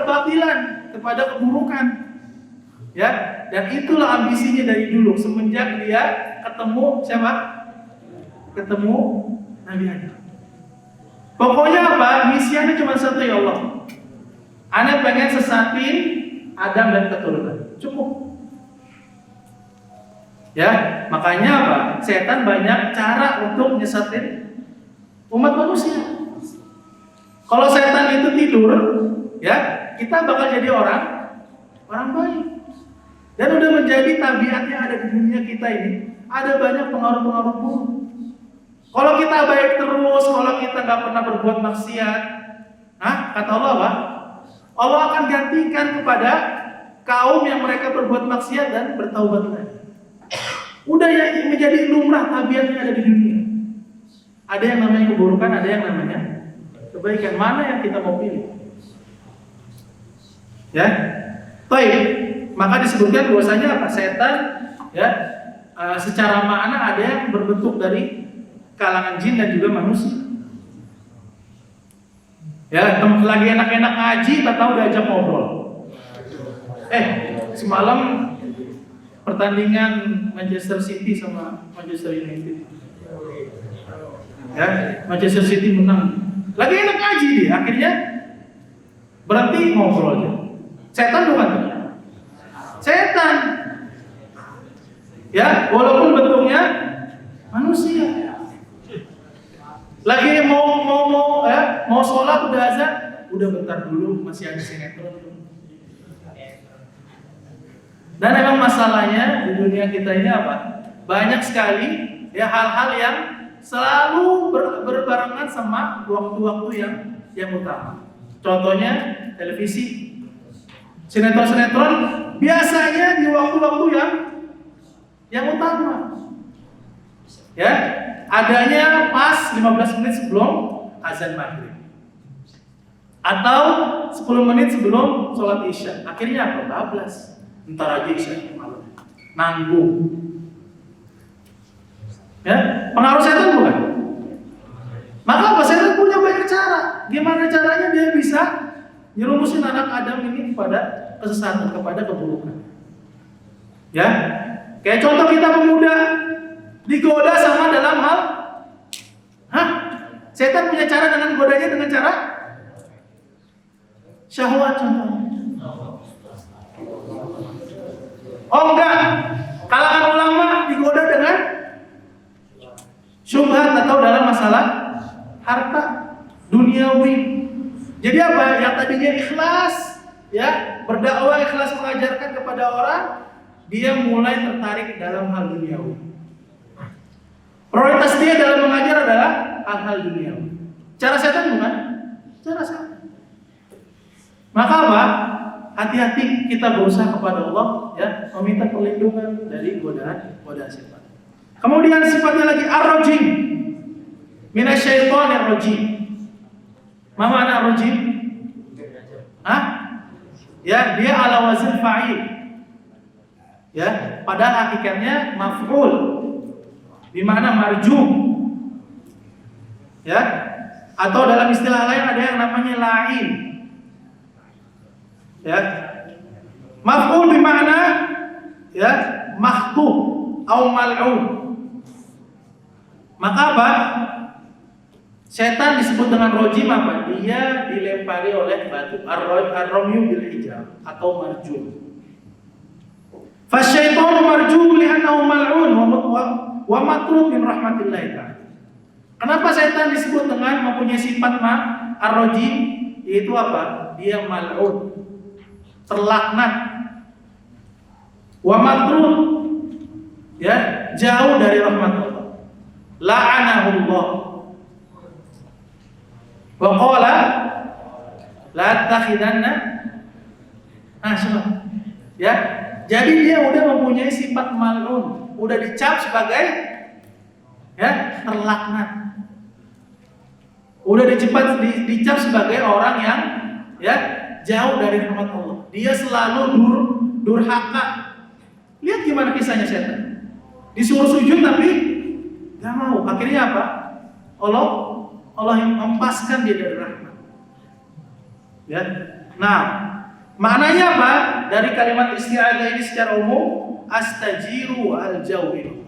A: kebatilan, kepada keburukan. Ya, dan itulah ambisinya dari dulu semenjak dia ketemu siapa? Ketemu Nabi Adam. Pokoknya apa? Misinya cuma satu, ya Allah. Ana pengen sesatin Adam dan keturunan. Cukup. Ya, makanya apa? Setan banyak cara untuk nyesatin umat manusia. Kalau setan itu tidur, ya, kita bakal jadi orang baik. Dan udah menjadi tabiatnya ada di dunia kita ini. Ada banyak pengaruh-pengaruh buruk. Kalau kita baik terus, kalau kita nggak pernah berbuat maksiat, kata Allah apa? Allah akan gantikan kepada kaum yang mereka berbuat maksiat dan bertaubat lagi. Udah ya menjadi lumrah tabiatnya ada di dunia. Ada yang namanya keburukan, ada yang namanya kebaikan. Mana yang kita mau pilih? Ya, baik. Maka disebutkan bahwasanya apa? Setan, ya, secara makna ada yang berbentuk dari kalangan jin dan juga manusia. Ya, lagi enak-enak ngaji, tak tahu diajak ngobrol. Semalam pertandingan Manchester City sama Manchester United. Ya, Manchester City menang. Lagi enak ngaji dia, akhirnya berhenti ngobrol aja. Setan bukan? Setan. Ya, walaupun bentuknya manusia. Lagi mau sholat udah azan, udah bentar dulu masih ada sinetron. Dan memang masalahnya di dunia kita ini apa? Banyak sekali ya hal-hal yang selalu berbarengan sama waktu-waktu yang utama. Contohnya televisi, sinetron-sinetron biasanya di waktu-waktu yang utama. Ya, adanya pas 15 menit sebelum azan maghrib atau 10 menit sebelum sholat isya. Akhirnya apa? Bablas. Entar aja isya malam. Nanggung. Ya, pengaruh setan bukan? Maka apa? Setan punya banyak cara. Gimana caranya dia bisa nyerumusin anak Adam ini kepada kesesatan, kepada keburukan. Ya, kayak contoh kita pemuda digoda sama dalam hal, setan punya cara dengan godanya dengan cara syahwat contohnya. Oh enggak, kalangan ulama digoda dengan syubhat atau dalam masalah harta duniawi. Jadi apa? Yang tadinya ikhlas, ya, berdakwah ikhlas mengajarkan kepada orang, dia mulai tertarik dalam hal duniawi. Prioritas dia dalam mengajar adalah hal-hal duniawi. Cara setan bukan? Cara setan. Maka apa? Hati-hati kita berusaha kepada Allah, ya, meminta perlindungan dari godaan setan. Kemudian sifatnya lagi ar-rajim, minasyaitonir rajim. Ma makna ar-rajim? Ya, dia ala wazn fa'il. Ya, padahal hakikatnya maf'ul. Bimana marjum. Ya, atau dalam istilah lain ada yang namanya la'in. Ya, maf'ul bimana ya makhtub atau mal'un. Maka apa? Setan disebut dengan rojim apa? Dia dilempari oleh batu. Ar-ramyu bil hijar atau marjum. Fasyaitanu marjum li'annahu mal'un wa matrud min rahmatillah ta'ala. Kenapa setan disebut dengan mempunyai sifat ar-rajim? Yaitu apa? Dia mal'un, terlaknat. Wa matrud, ya, jauh dari rahmat Allah. La'anahullah. Wa qala la takhidanna ya. Jadi dia udah mempunyai sifat mal'un, udah dicap sebagai, ya, terlaknat. Udah dicap sebagai orang yang, ya, jauh dari rahmat Allah. Dia selalu durhaka. Lihat gimana kisahnya setan. Disuruh sujud tapi gak mau. Akhirnya apa? Allah yang mempaskan dia dari rahmat. Ya. Nah, maknanya apa? Dari kalimat isti'adzah ini secara umum, astajiru al-jawil.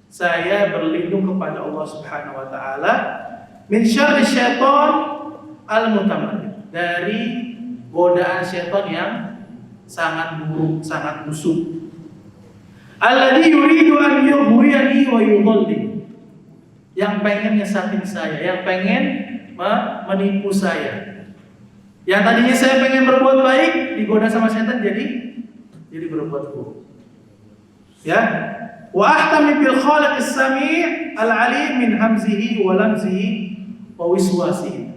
A: Saya berlindung kepada Allah Subhanahu wa taala min syarri syaitan al-mutamarrid, dari godaan syaitan yang sangat buruk, sangat busuk. Alladzi yuridu an yughwiyani wa yudhalli. Yang pengen nyesatin saya, yang pengen menipu saya. Yang tadinya saya pengen berbuat baik, digoda sama setan jadi berbuat buruk. Ya. Wa ahtami bil khaliqis sami' al-alim min hamzihi wa lamzihi wa wiswasihi.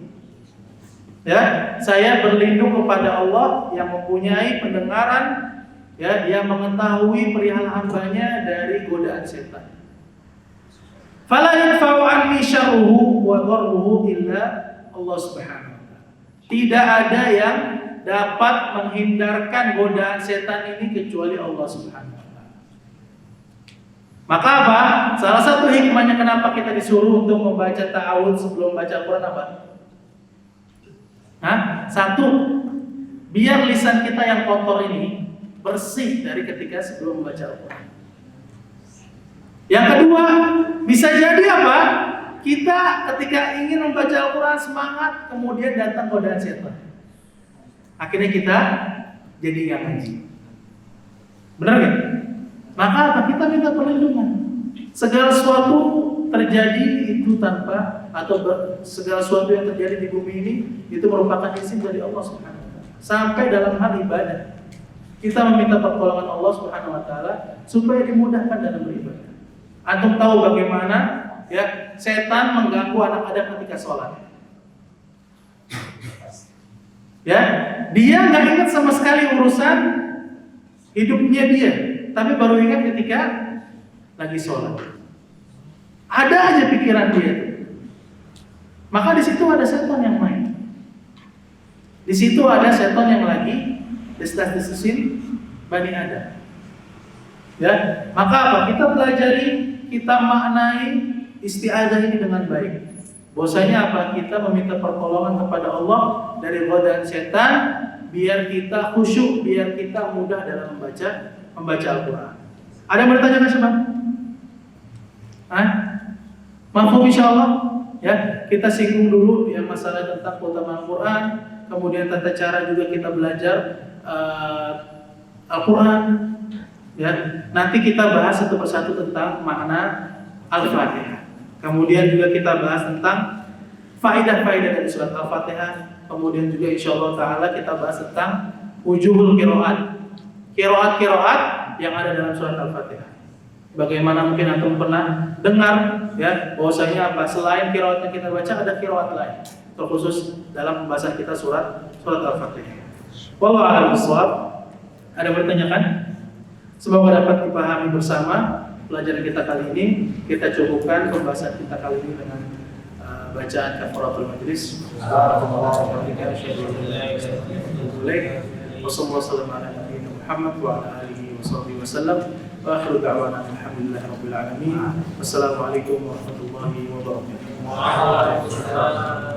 A: Ya, saya berlindung kepada Allah yang mempunyai pendengaran, ya, yang mengetahui perihal hambanya dari godaan setan. Fala yanfa'u anni syarruhu wa dharruhu illa Allah Subhanahu wa ta'ala. Tidak ada yang dapat menghindarkan godaan setan ini kecuali Allah Subhanahu wa ta'ala. Maka apa? Salah satu hikmahnya kenapa kita disuruh untuk membaca ta'awudz sebelum baca Al-Qur'an apa? Satu, biar lisan kita yang kotor ini bersih dari ketika sebelum membaca Al-Qur'an. Yang kedua, bisa jadi apa? Kita ketika ingin membaca Al-Quran semangat, kemudian datang godaan setan. Akhirnya kita jadi nggak ngaji. Benar nggak? Maka apa? Kita minta perlindungan. Segala sesuatu terjadi itu tanpa segala sesuatu yang terjadi di bumi ini itu merupakan izin dari Allah Subhanahu wa taala. Sampai dalam hal ibadah, kita meminta pertolongan Allah Subhanahu wa taala supaya dimudahkan dalam beribadah. Antum tahu bagaimana ya setan mengganggu anak Adam ketika sholat. Ya, dia nggak ingat sama sekali urusan hidupnya dia, tapi baru ingat ketika lagi sholat. Ada aja pikiran dia. Maka di situ ada setan yang main. Di situ ada setan yang lagi destas-desusin Bani Adam. Ya, maka apa? Kita pelajari, kita maknai isti'adzah ini dengan baik. Bahwasanya apa? Kita meminta pertolongan kepada Allah dari godaan setan biar kita khusyuk, biar kita mudah dalam membaca Al-Qur'an. Ada yang bertanya nggak sih, Bang? Mafhum insyaallah? Ya, kita singgung dulu yang masalah tentang keutamaan Al-Qur'an, kemudian tata cara juga kita belajar Al-Qur'an. Ya, nanti kita bahas satu persatu tentang makna Al-Fatihah. Kemudian juga kita bahas tentang faidah-faidah dari surat Al-Fatihah. Kemudian juga insyaallah taala kita bahas tentang wujuhul qiraat. Qiraat-qiraat yang ada dalam surat Al-Fatihah. Bagaimana mungkin antum pernah dengar ya bahwasanya apa? Selain qiraat yang kita baca ada qiraat lain. Terkhusus dalam pembahasan kita surat Al-Fatihah. Wallahu a'lam bishawab. Ada bertanyakan? Semoga dapat dipahami bersama pelajaran kita kali ini. Kita cukupkan pembahasan kita kali ini dengan bacaan kafaratul majlis. Wassalamualaikum warahmatullahi wabarakatuh.